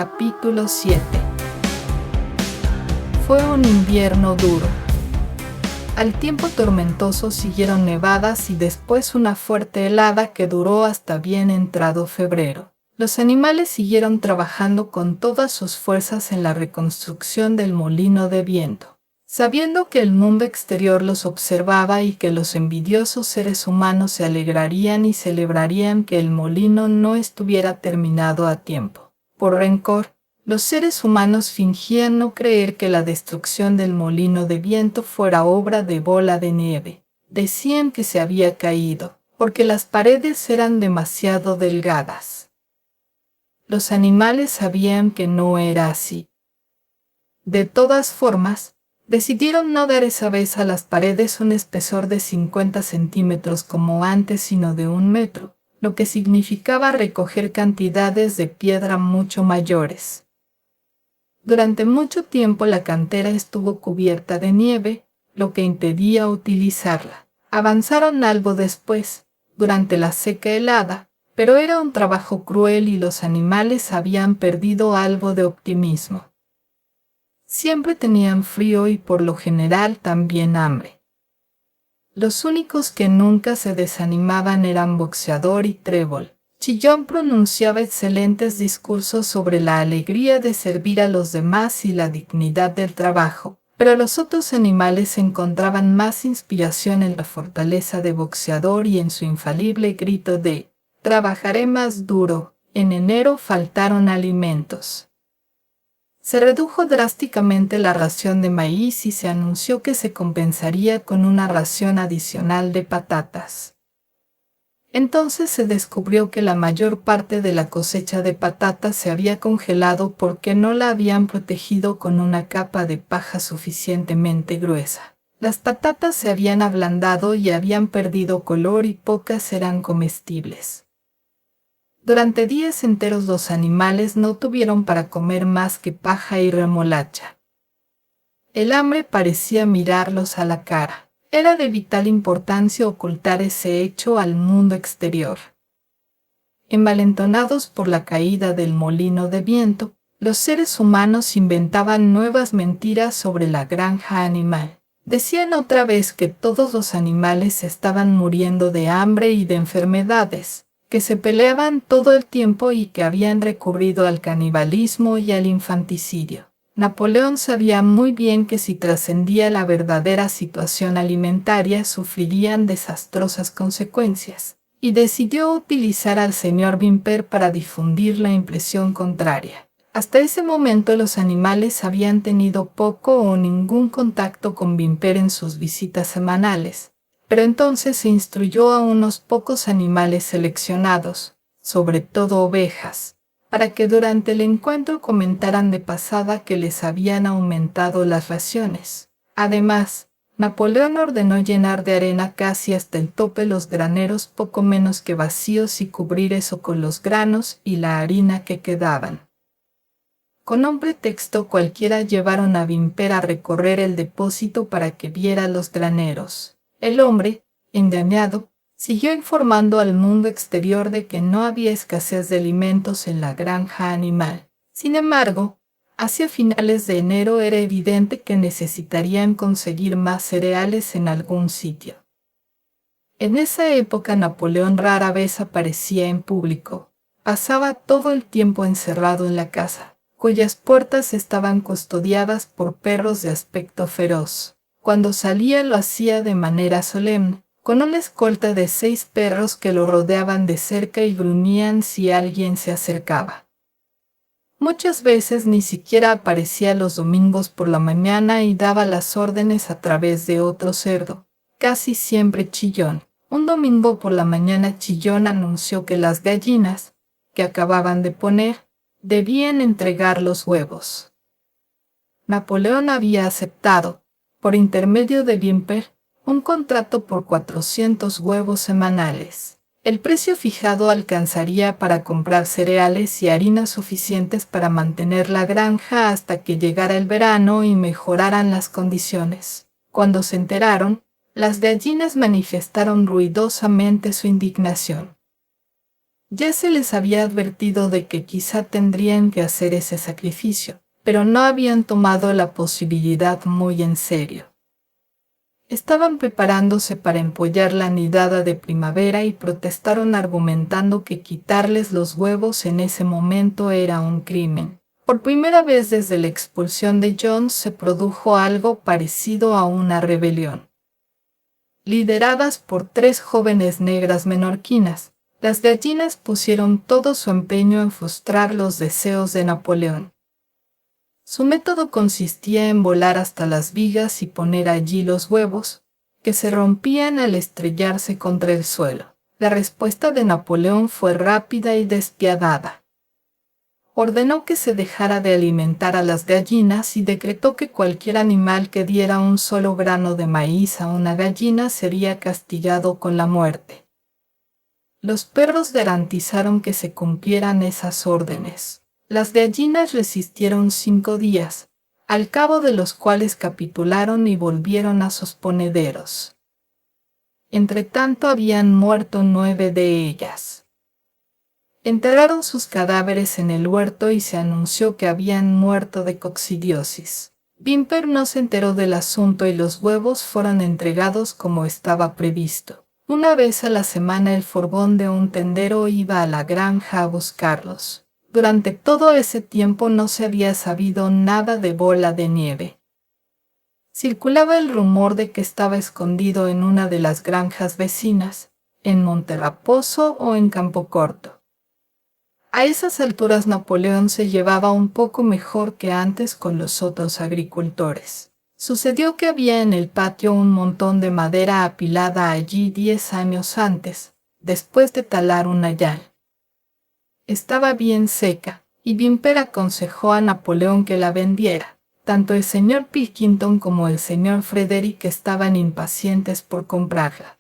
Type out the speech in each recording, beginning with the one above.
Capítulo 7. Fue un invierno duro. Al tiempo tormentoso siguieron nevadas y después una fuerte helada que duró hasta bien entrado febrero. Los animales siguieron trabajando con todas sus fuerzas en la reconstrucción del molino de viento. Sabiendo que el mundo exterior los observaba y que los envidiosos seres humanos se alegrarían y celebrarían que el molino no estuviera terminado a tiempo. Por rencor, los seres humanos fingían no creer que la destrucción del molino de viento fuera obra de bola de nieve. Decían que se había caído, porque las paredes eran demasiado delgadas. Los animales sabían que no era así. De todas formas, decidieron no dar esa vez a las paredes un espesor de 50 centímetros como antes, sino de 1 metro, lo que significaba recoger cantidades de piedra mucho mayores. Durante mucho tiempo la cantera estuvo cubierta de nieve, lo que impedía utilizarla. Avanzaron algo después, durante la seca helada, pero era un trabajo cruel y los animales habían perdido algo de optimismo. Siempre tenían frío y por lo general también hambre. Los únicos que nunca se desanimaban eran Boxeador y Trébol. Chillón pronunciaba excelentes discursos sobre la alegría de servir a los demás y la dignidad del trabajo, pero los otros animales encontraban más inspiración en la fortaleza de Boxeador y en su infalible grito de «Trabajaré más duro». En enero faltaron alimentos. Se redujo drásticamente la ración de maíz y se anunció que se compensaría con una ración adicional de patatas. Entonces se descubrió que la mayor parte de la cosecha de patatas se había congelado porque no la habían protegido con una capa de paja suficientemente gruesa. Las patatas se habían ablandado y habían perdido color y pocas eran comestibles. Durante días enteros los animales no tuvieron para comer más que paja y remolacha. El hambre parecía mirarlos a la cara. Era de vital importancia ocultar ese hecho al mundo exterior. Envalentonados por la caída del molino de viento, los seres humanos inventaban nuevas mentiras sobre la granja animal. Decían otra vez que todos los animales estaban muriendo de hambre y de enfermedades, que se peleaban todo el tiempo y que habían recurrido al canibalismo y al infanticidio. Napoleón sabía muy bien que si trascendía la verdadera situación alimentaria sufrirían desastrosas consecuencias, y decidió utilizar al señor Wimper para difundir la impresión contraria. Hasta ese momento los animales habían tenido poco o ningún contacto con Wimper en sus visitas semanales, pero entonces se instruyó a unos pocos animales seleccionados, sobre todo ovejas, para que durante el encuentro comentaran de pasada que les habían aumentado las raciones. Además, Napoleón ordenó llenar de arena casi hasta el tope los graneros poco menos que vacíos y cubrir eso con los granos y la harina que quedaban. Con un pretexto cualquiera llevaron a Wimper a recorrer el depósito para que viera los graneros. El hombre, engañado, siguió informando al mundo exterior de que no había escasez de alimentos en la granja animal. Sin embargo, hacia finales de enero era evidente que necesitarían conseguir más cereales en algún sitio. En esa época Napoleón rara vez aparecía en público. Pasaba todo el tiempo encerrado en la casa, cuyas puertas estaban custodiadas por perros de aspecto feroz. Cuando salía lo hacía de manera solemne, con una escolta de 6 perros que lo rodeaban de cerca y gruñían si alguien se acercaba. Muchas veces ni siquiera aparecía los domingos por la mañana y daba las órdenes a través de otro cerdo, casi siempre Chillón. Un domingo por la mañana Chillón anunció que las gallinas, que acababan de poner, debían entregar los huevos. Napoleón había aceptado, por intermedio de Wimper, un contrato por 400 huevos semanales. El precio fijado alcanzaría para comprar cereales y harina suficientes para mantener la granja hasta que llegara el verano y mejoraran las condiciones. Cuando se enteraron, las gallinas manifestaron ruidosamente su indignación. Ya se les había advertido de que quizá tendrían que hacer ese sacrificio, pero no habían tomado la posibilidad muy en serio. Estaban preparándose para empollar la nidada de primavera y protestaron argumentando que quitarles los huevos en ese momento era un crimen. Por primera vez desde la expulsión de John se produjo algo parecido a una rebelión. Lideradas por 3 jóvenes negras menorquinas, las gallinas pusieron todo su empeño en frustrar los deseos de Napoleón. Su método consistía en volar hasta las vigas y poner allí los huevos, que se rompían al estrellarse contra el suelo. La respuesta de Napoleón fue rápida y despiadada. Ordenó que se dejara de alimentar a las gallinas y decretó que cualquier animal que diera un solo grano de maíz a una gallina sería castigado con la muerte. Los perros garantizaron que se cumplieran esas órdenes. Las gallinas resistieron 5 días, al cabo de los cuales capitularon y volvieron a sus ponederos. Entretanto habían muerto 9 de ellas. Enterraron sus cadáveres en el huerto y se anunció que habían muerto de coccidiosis. Whymper no se enteró del asunto y los huevos fueron entregados como estaba previsto. Una vez a la semana el furgón de un tendero iba a la granja a buscarlos. Durante todo ese tiempo no se había sabido nada de Bola de Nieve. Circulaba el rumor de que estaba escondido en una de las granjas vecinas, en Monterraposo o en Campocorto. A esas alturas Napoleón se llevaba un poco mejor que antes con los otros agricultores. Sucedió que había en el patio un montón de madera apilada allí 10 años antes, después de talar un hayal. Estaba bien seca, y Whymper aconsejó a Napoleón que la vendiera. Tanto el señor Pilkington como el señor Frederick estaban impacientes por comprarla.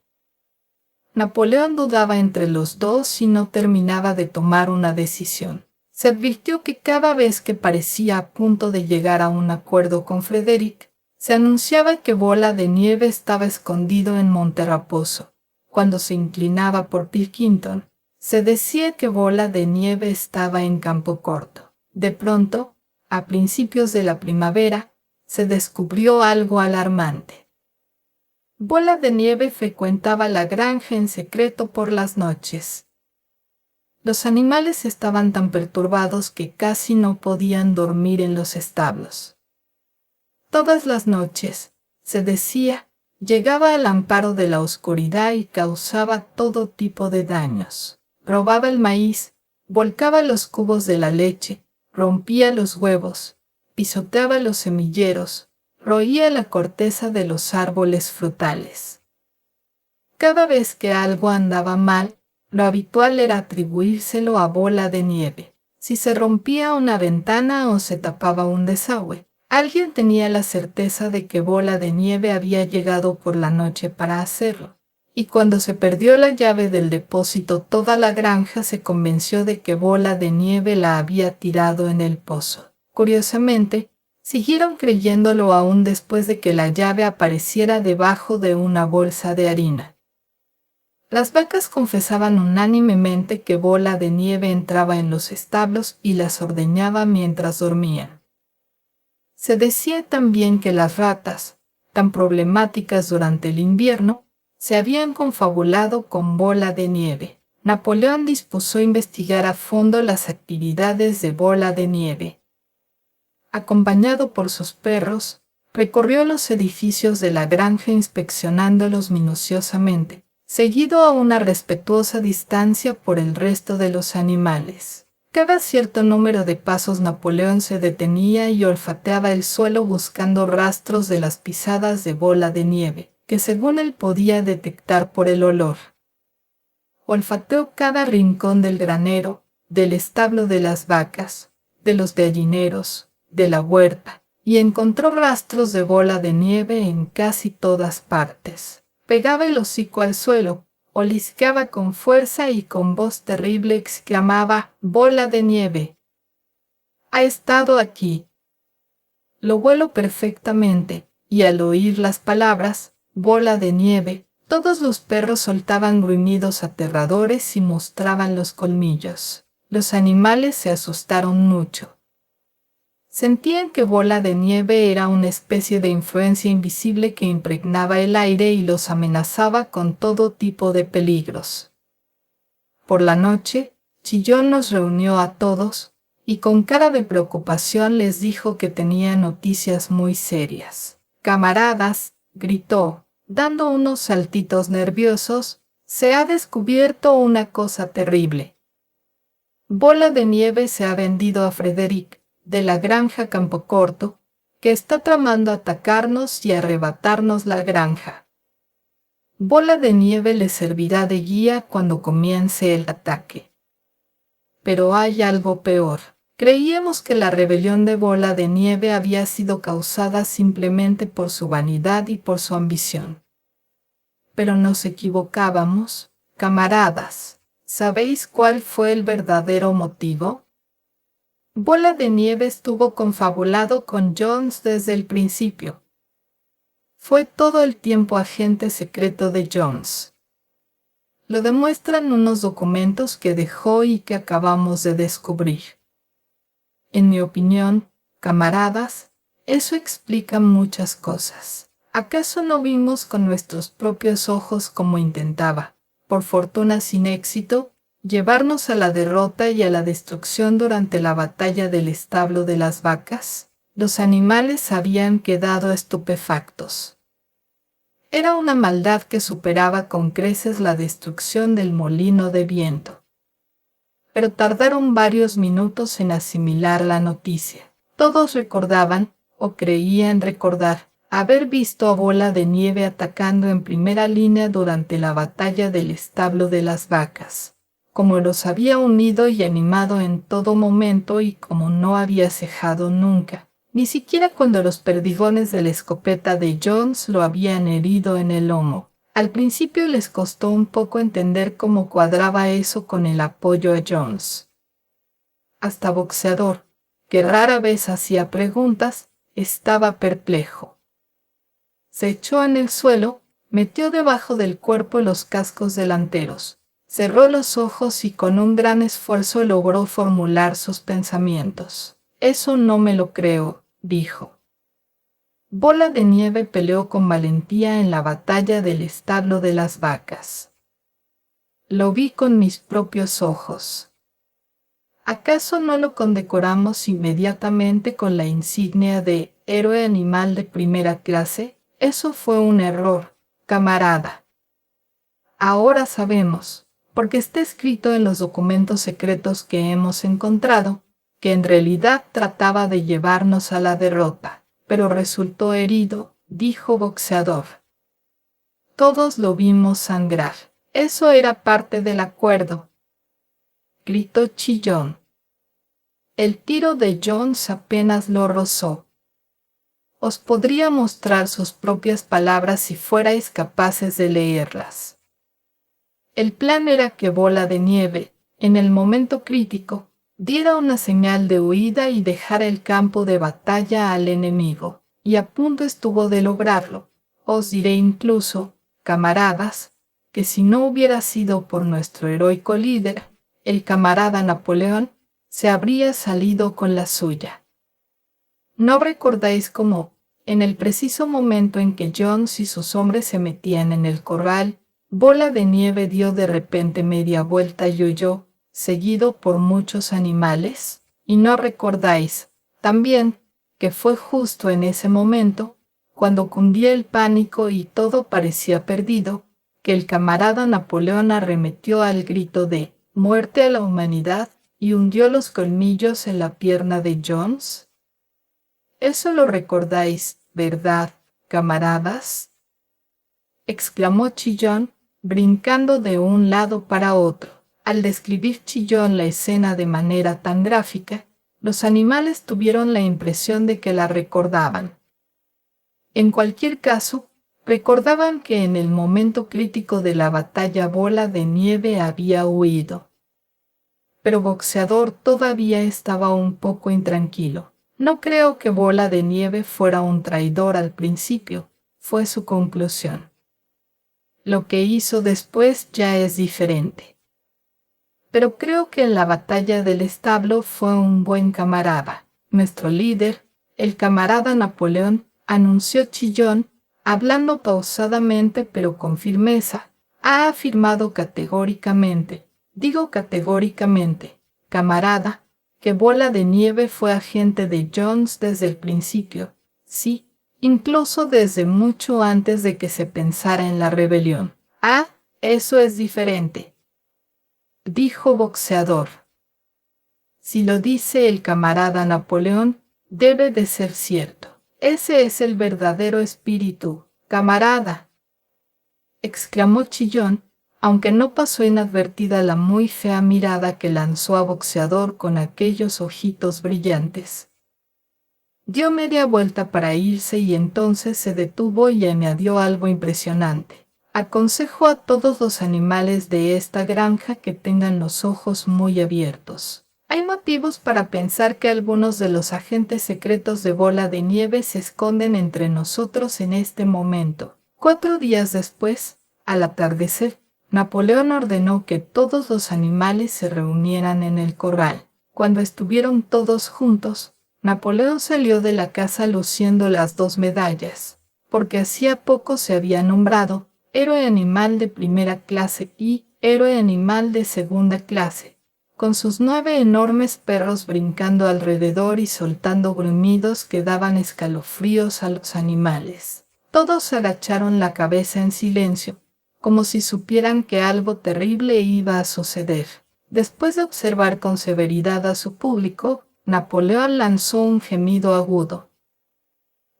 Napoleón dudaba entre los dos y no terminaba de tomar una decisión. Se advirtió que cada vez que parecía a punto de llegar a un acuerdo con Frederick, se anunciaba que Bola de Nieve estaba escondido en Monterraposo. Cuando se inclinaba por Pilkington, se decía que Bola de Nieve estaba en Campocorto. De pronto, a principios de la primavera, se descubrió algo alarmante. Bola de Nieve frecuentaba la granja en secreto por las noches. Los animales estaban tan perturbados que casi no podían dormir en los establos. Todas las noches, se decía, llegaba al amparo de la oscuridad y causaba todo tipo de daños. Robaba el maíz, volcaba los cubos de la leche, rompía los huevos, pisoteaba los semilleros, roía la corteza de los árboles frutales. Cada vez que algo andaba mal, lo habitual era atribuírselo a Bola de Nieve. Si se rompía una ventana o se tapaba un desagüe, alguien tenía la certeza de que Bola de Nieve había llegado por la noche para hacerlo. Y cuando se perdió la llave del depósito, toda la granja se convenció de que Bola de Nieve la había tirado en el pozo. Curiosamente, siguieron creyéndolo aún después de que la llave apareciera debajo de una bolsa de harina. Las vacas confesaban unánimemente que Bola de Nieve entraba en los establos y las ordeñaba mientras dormían. Se decía también que las ratas, tan problemáticas durante el invierno, se habían confabulado con Bola de Nieve. Napoleón dispuso investigar a fondo las actividades de Bola de Nieve. Acompañado por sus perros, recorrió los edificios de la granja inspeccionándolos minuciosamente, seguido a una respetuosa distancia por el resto de los animales. Cada cierto número de pasos Napoleón se detenía y olfateaba el suelo buscando rastros de las pisadas de Bola de Nieve, que según él podía detectar por el olor. Olfateó cada rincón del granero, del establo de las vacas, de los gallineros, de la huerta, y encontró rastros de Bola de Nieve en casi todas partes. Pegaba el hocico al suelo, olisqueaba con fuerza y con voz terrible exclamaba: «¡Bola de Nieve! Ha estado aquí». Lo huelo perfectamente, y al oír las palabras «Bola de Nieve», Todos los perros soltaban gruñidos aterradores y mostraban los colmillos. Los animales se asustaron mucho. Sentían que Bola de Nieve era una especie de influencia invisible que impregnaba el aire y los amenazaba con todo tipo de peligros. Por la noche, Chillón nos reunió a todos, y con cara de preocupación les dijo que tenía noticias muy serias. «Camaradas», gritó, dando unos saltitos nerviosos, «se ha descubierto una cosa terrible. Bola de Nieve se ha vendido a Frederick, de la granja Campocorto, que está tramando atacarnos y arrebatarnos la granja. Bola de Nieve le servirá de guía cuando comience el ataque. Pero hay algo peor. Creíamos que la rebelión de Bola de Nieve había sido causada simplemente por su vanidad y por su ambición. Pero nos equivocábamos, camaradas. ¿Sabéis cuál fue el verdadero motivo? Bola de Nieve estuvo confabulado con Jones desde el principio. Fue todo el tiempo agente secreto de Jones. Lo demuestran unos documentos que dejó y que acabamos de descubrir. En mi opinión, camaradas, eso explica muchas cosas. ¿Acaso no vimos con nuestros propios ojos cómo intentaba, por fortuna sin éxito, llevarnos a la derrota y a la destrucción durante la batalla del establo de las vacas? Los animales habían quedado estupefactos. Era una maldad que superaba con creces la destrucción del molino de viento. Pero tardaron varios minutos en asimilar la noticia. Todos recordaban, o creían recordar, haber visto a Bola de Nieve atacando en primera línea durante la batalla del establo de las vacas. Como los había unido y animado en todo momento y como no había cejado nunca, ni siquiera cuando los perdigones de la escopeta de Jones lo habían herido en el lomo. Al principio les costó un poco entender cómo cuadraba eso con el apoyo a Jones. Hasta Boxeador, que rara vez hacía preguntas, estaba perplejo. Se echó en el suelo, metió debajo del cuerpo los cascos delanteros, cerró los ojos y con un gran esfuerzo logró formular sus pensamientos. «Eso no me lo creo», dijo. Bola de Nieve peleó con valentía en la batalla del establo de las vacas. Lo vi con mis propios ojos. ¿Acaso no lo condecoramos inmediatamente con la insignia de héroe animal de primera clase? Eso fue un error, camarada. Ahora sabemos, porque está escrito en los documentos secretos que hemos encontrado, que en realidad trataba de llevarnos a la derrota. Pero resultó herido, dijo Boxeador. Todos lo vimos sangrar. Eso era parte del acuerdo, gritó Chillón. El tiro de Jones apenas lo rozó. Os podría mostrar sus propias palabras si fuerais capaces de leerlas. El plan era que Bola de Nieve, en el momento crítico, diera una señal de huida y dejara el campo de batalla al enemigo, y a punto estuvo de lograrlo. Os diré incluso, camaradas, que si no hubiera sido por nuestro heroico líder, el camarada Napoleón, se habría salido con la suya. ¿No recordáis cómo, en el preciso momento en que Jones y sus hombres se metían en el corral, Bola de Nieve dio de repente media vuelta y huyó, seguido por muchos animales? ¿Y no recordáis, también, que fue justo en ese momento, cuando cundía el pánico y todo parecía perdido, que el camarada Napoleón arremetió al grito de «muerte a la humanidad» y hundió los colmillos en la pierna de Jones? Eso lo recordáis, ¿verdad, camaradas?, exclamó Chillón, brincando de un lado para otro. Al describir Chillón la escena de manera tan gráfica, los animales tuvieron la impresión de que la recordaban. En cualquier caso, recordaban que en el momento crítico de la batalla Bola de Nieve había huido. Pero Boxeador todavía estaba un poco intranquilo. «No creo que Bola de Nieve fuera un traidor al principio», fue su conclusión. Lo que hizo después ya es diferente. Pero creo que en la batalla del establo fue un buen camarada. Nuestro líder, el camarada Napoleón, anunció chillón, hablando pausadamente pero con firmeza, ha afirmado categóricamente, digo categóricamente, camarada, que Bola de Nieve fue agente de Jones desde el principio, sí, incluso desde mucho antes de que se pensara en la rebelión. Ah, eso es diferente, dijo Boxeador. Si lo dice el camarada Napoleón, debe de ser cierto. Ese es el verdadero espíritu, camarada, exclamó Chillón, aunque no pasó inadvertida la muy fea mirada que lanzó a Boxeador con aquellos ojitos brillantes. Dio media vuelta para irse y entonces se detuvo y añadió algo impresionante. Aconsejo a todos los animales de esta granja que tengan los ojos muy abiertos. Hay motivos para pensar que algunos de los agentes secretos de Bola de Nieve se esconden entre nosotros en este momento. 4 días después, al atardecer, Napoleón ordenó que todos los animales se reunieran en el corral. Cuando estuvieron todos juntos, Napoleón salió de la casa luciendo las 2 medallas, porque hacía poco se había nombrado héroe animal de primera clase y héroe animal de segunda clase, con sus 9 enormes perros brincando alrededor y soltando gruñidos que daban escalofríos a los animales. Todos agacharon la cabeza en silencio, como si supieran que algo terrible iba a suceder. Después de observar con severidad a su público, Napoleón lanzó un gemido agudo.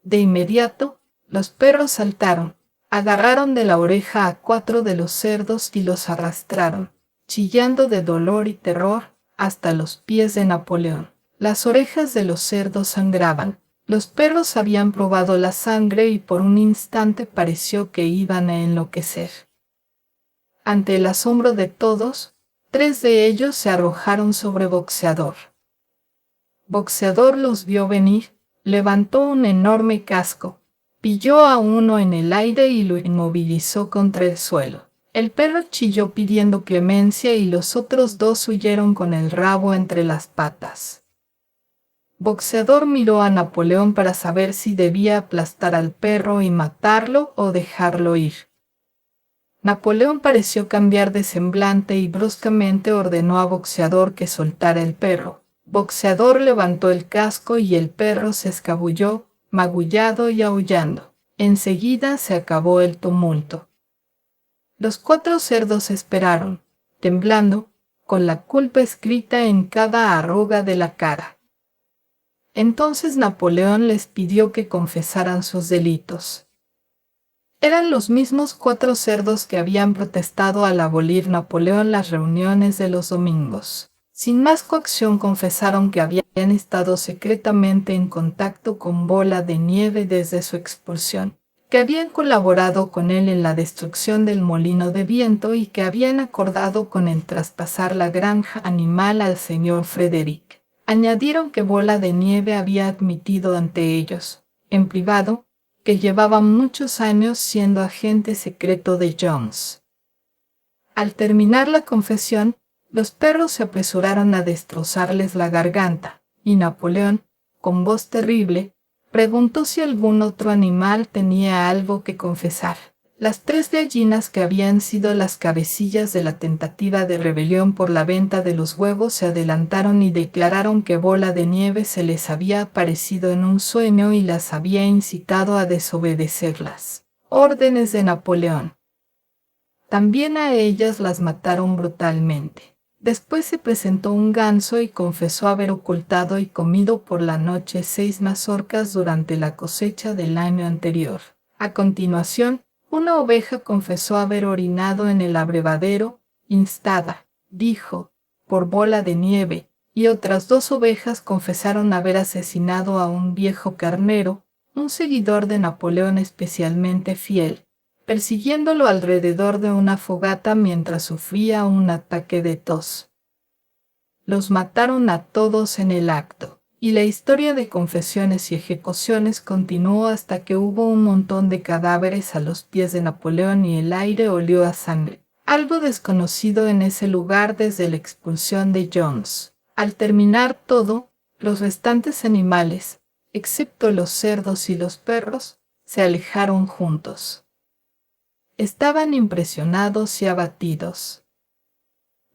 De inmediato, los perros saltaron, agarraron de la oreja a 4 de los cerdos y los arrastraron, chillando de dolor y terror, hasta los pies de Napoleón. Las orejas de los cerdos sangraban. Los perros habían probado la sangre y por un instante pareció que iban a enloquecer. Ante el asombro de todos, 3 de ellos se arrojaron sobre Boxeador. Boxeador los vio venir, levantó un enorme casco, pilló a uno en el aire y lo inmovilizó contra el suelo. El perro chilló pidiendo clemencia y los otros 2 huyeron con el rabo entre las patas. Boxeador miró a Napoleón para saber si debía aplastar al perro y matarlo o dejarlo ir. Napoleón pareció cambiar de semblante y bruscamente ordenó a Boxeador que soltara el perro. Boxeador levantó el casco y el perro se escabulló, magullado y aullando. Enseguida se acabó el tumulto. Los 4 cerdos esperaron, temblando, con la culpa escrita en cada arruga de la cara. Entonces Napoleón les pidió que confesaran sus delitos. Eran los mismos 4 cerdos que habían protestado al abolir Napoleón las reuniones de los domingos. Sin más coacción confesaron que habían estado secretamente en contacto con Bola de Nieve desde su expulsión, que habían colaborado con él en la destrucción del molino de viento y que habían acordado con él traspasar la granja animal al señor Frederick. Añadieron que Bola de Nieve había admitido ante ellos, en privado, que llevaba muchos años siendo agente secreto de Jones. Al terminar la confesión, los perros se apresuraron a destrozarles la garganta, y Napoleón, con voz terrible, preguntó si algún otro animal tenía algo que confesar. Las 3 gallinas que habían sido las cabecillas de la tentativa de rebelión por la venta de los huevos se adelantaron y declararon que Bola de Nieve se les había aparecido en un sueño y las había incitado a desobedecerlas órdenes de Napoleón. También a ellas las mataron brutalmente. Después se presentó un ganso y confesó haber ocultado y comido por la noche 6 mazorcas durante la cosecha del año anterior. A continuación, una oveja confesó haber orinado en el abrevadero, instada, dijo, por Bola de Nieve, y otras 2 ovejas confesaron haber asesinado a un viejo carnero, un seguidor de Napoleón especialmente fiel, persiguiéndolo alrededor de una fogata mientras sufría un ataque de tos. Los mataron a todos en el acto, y la historia de confesiones y ejecuciones continuó hasta que hubo un montón de cadáveres a los pies de Napoleón y el aire olió a sangre, algo desconocido en ese lugar desde la expulsión de Jones. Al terminar todo, los restantes animales, excepto los cerdos y los perros, se alejaron juntos. Estaban impresionados y abatidos.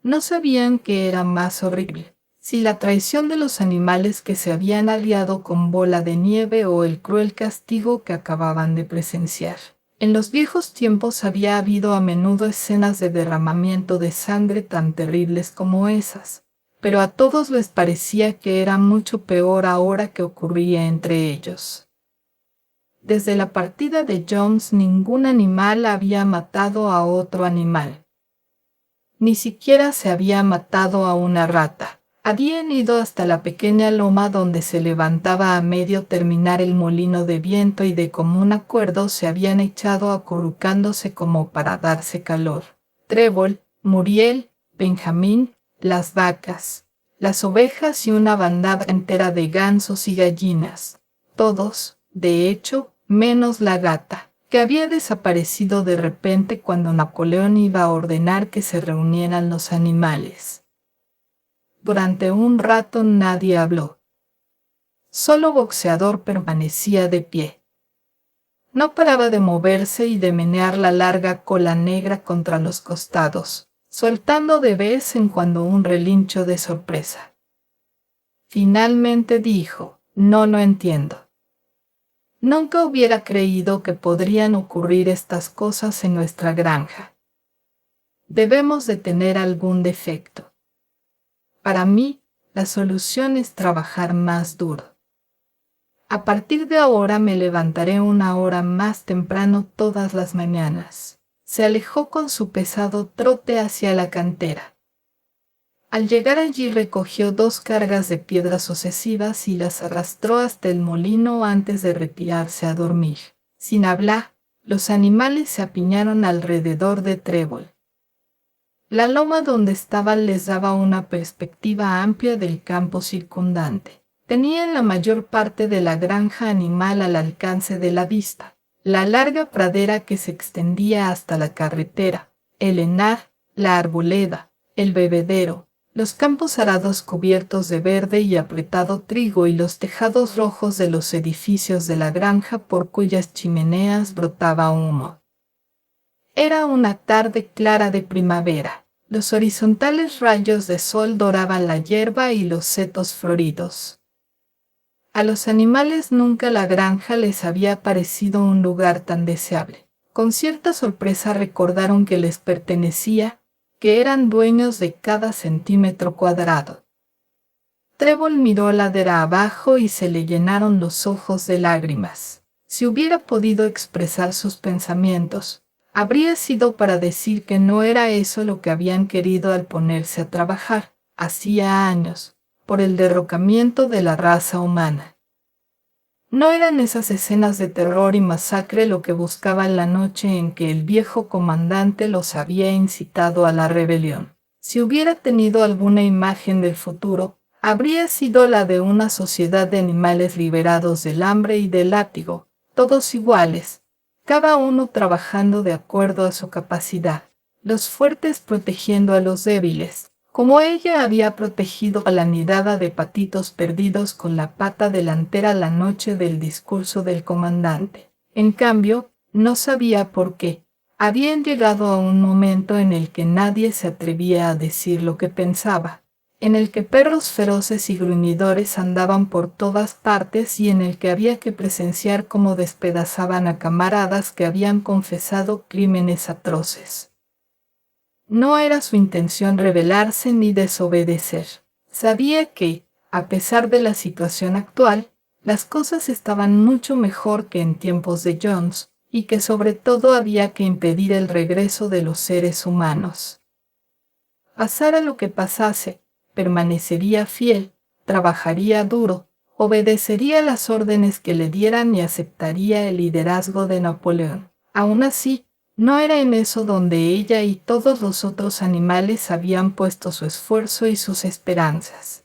No sabían qué era más horrible, si la traición de los animales que se habían aliado con Bola de Nieve o el cruel castigo que acababan de presenciar. En los viejos tiempos había habido a menudo escenas de derramamiento de sangre tan terribles como esas, pero a todos les parecía que era mucho peor ahora que ocurría entre ellos. Desde la partida de Jones ningún animal había matado a otro animal. Ni siquiera se había matado a una rata. Habían ido hasta la pequeña loma donde se levantaba a medio terminar el molino de viento y de común acuerdo se habían echado acurrucándose como para darse calor. Trébol, Muriel, Benjamín, las vacas, las ovejas y una bandada entera de gansos y gallinas. Todos, de hecho, menos la gata, que había desaparecido de repente cuando Napoleón iba a ordenar que se reunieran los animales. Durante un rato nadie habló. Solo Boxeador permanecía de pie. No paraba de moverse y de menear la larga cola negra contra los costados, soltando de vez en cuando un relincho de sorpresa. Finalmente dijo, «No lo entiendo. Nunca hubiera creído que podrían ocurrir estas cosas en nuestra granja. Debemos de tener algún defecto. Para mí, la solución es trabajar más duro. A partir de ahora me levantaré una hora más temprano todas las mañanas». Se alejó con su pesado trote hacia la cantera. Al llegar allí recogió 2 cargas de piedras sucesivas y las arrastró hasta el molino antes de retirarse a dormir. Sin hablar, los animales se apiñaron alrededor de Trébol. La loma donde estaban les daba una perspectiva amplia del campo circundante. Tenían la mayor parte de la granja animal al alcance de la vista. La larga pradera que se extendía hasta la carretera, el henar, la arboleda, el bebedero, los campos arados cubiertos de verde y apretado trigo y los tejados rojos de los edificios de la granja por cuyas chimeneas brotaba humo. Era una tarde clara de primavera. Los horizontales rayos de sol doraban la hierba y los setos floridos. A los animales nunca la granja les había parecido un lugar tan deseable. Con cierta sorpresa recordaron que les pertenecía, que eran dueños de cada centímetro cuadrado. Trébol miró ladera abajo y se le llenaron los ojos de lágrimas. Si hubiera podido expresar sus pensamientos, habría sido para decir que no era eso lo que habían querido al ponerse a trabajar, hacía años, por el derrocamiento de la raza humana. No eran esas escenas de terror y masacre lo que buscaban la noche en que el viejo comandante los había incitado a la rebelión. Si hubiera tenido alguna imagen del futuro, habría sido la de una sociedad de animales liberados del hambre y del látigo, todos iguales, cada uno trabajando de acuerdo a su capacidad, los fuertes protegiendo a los débiles, como ella había protegido a la nidada de patitos perdidos con la pata delantera la noche del discurso del comandante. En cambio, no sabía por qué. Habían llegado a un momento en el que nadie se atrevía a decir lo que pensaba, en el que perros feroces y gruñidores andaban por todas partes y en el que había que presenciar cómo despedazaban a camaradas que habían confesado crímenes atroces. No era su intención rebelarse ni desobedecer. Sabía que, a pesar de la situación actual, las cosas estaban mucho mejor que en tiempos de Jones, y que sobre todo había que impedir el regreso de los seres humanos. Pasara lo que pasase, permanecería fiel, trabajaría duro, obedecería las órdenes que le dieran y aceptaría el liderazgo de Napoleón. Aún así, no era en eso donde ella y todos los otros animales habían puesto su esfuerzo y sus esperanzas.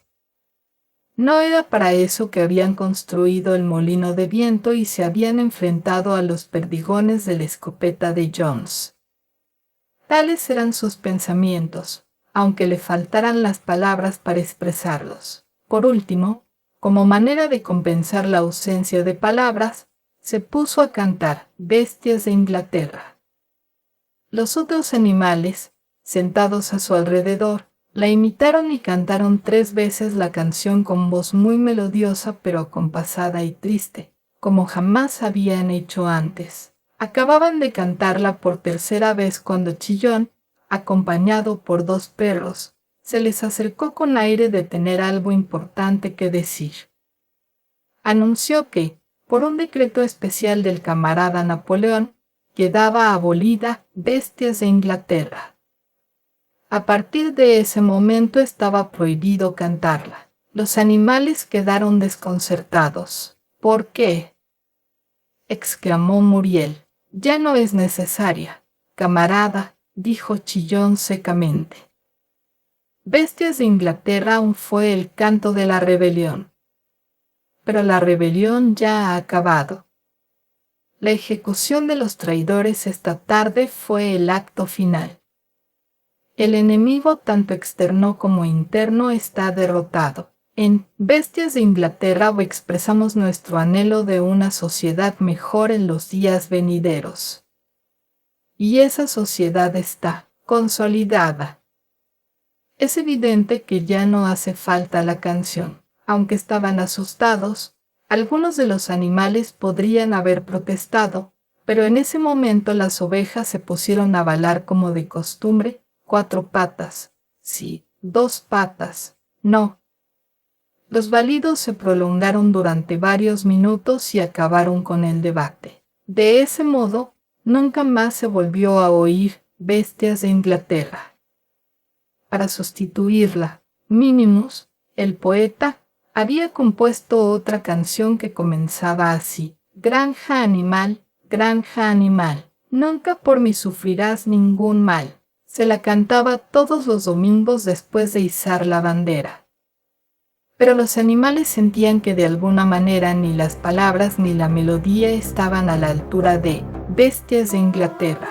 No era para eso que habían construido el molino de viento y se habían enfrentado a los perdigones de la escopeta de Jones. Tales eran sus pensamientos, aunque le faltaran las palabras para expresarlos. Por último, como manera de compensar la ausencia de palabras, se puso a cantar Bestias de Inglaterra. Los otros animales, sentados a su alrededor, la imitaron y cantaron 3 veces la canción con voz muy melodiosa pero acompasada y triste, como jamás habían hecho antes. Acababan de cantarla por tercera vez cuando Chillón, acompañado por 2 perros, se les acercó con aire de tener algo importante que decir. Anunció que, por un decreto especial del camarada Napoleón, quedaba abolida Bestias de Inglaterra. A partir de ese momento estaba prohibido cantarla. Los animales quedaron desconcertados. ¿Por qué?, exclamó Muriel. Ya no es necesaria, camarada, dijo Chillón secamente. Bestias de Inglaterra aún fue el canto de la rebelión. Pero la rebelión ya ha acabado. La ejecución de los traidores esta tarde fue el acto final. El enemigo tanto externo como interno está derrotado. En Bestias de Inglaterra expresamos nuestro anhelo de una sociedad mejor en los días venideros. Y esa sociedad está consolidada. Es evidente que ya no hace falta la canción. Aunque estaban asustados, algunos de los animales podrían haber protestado, pero en ese momento las ovejas se pusieron a balar como de costumbre, 4 patas, sí, 2 patas, no. Los balidos se prolongaron durante varios minutos y acabaron con el debate. De ese modo, nunca más se volvió a oír Bestias de Inglaterra. Para sustituirla, Minimus, el poeta, había compuesto otra canción que comenzaba así: granja animal, nunca por mí sufrirás ningún mal. Se la cantaba todos los domingos después de izar la bandera. Pero los animales sentían que de alguna manera ni las palabras ni la melodía estaban a la altura de Bestias de Inglaterra.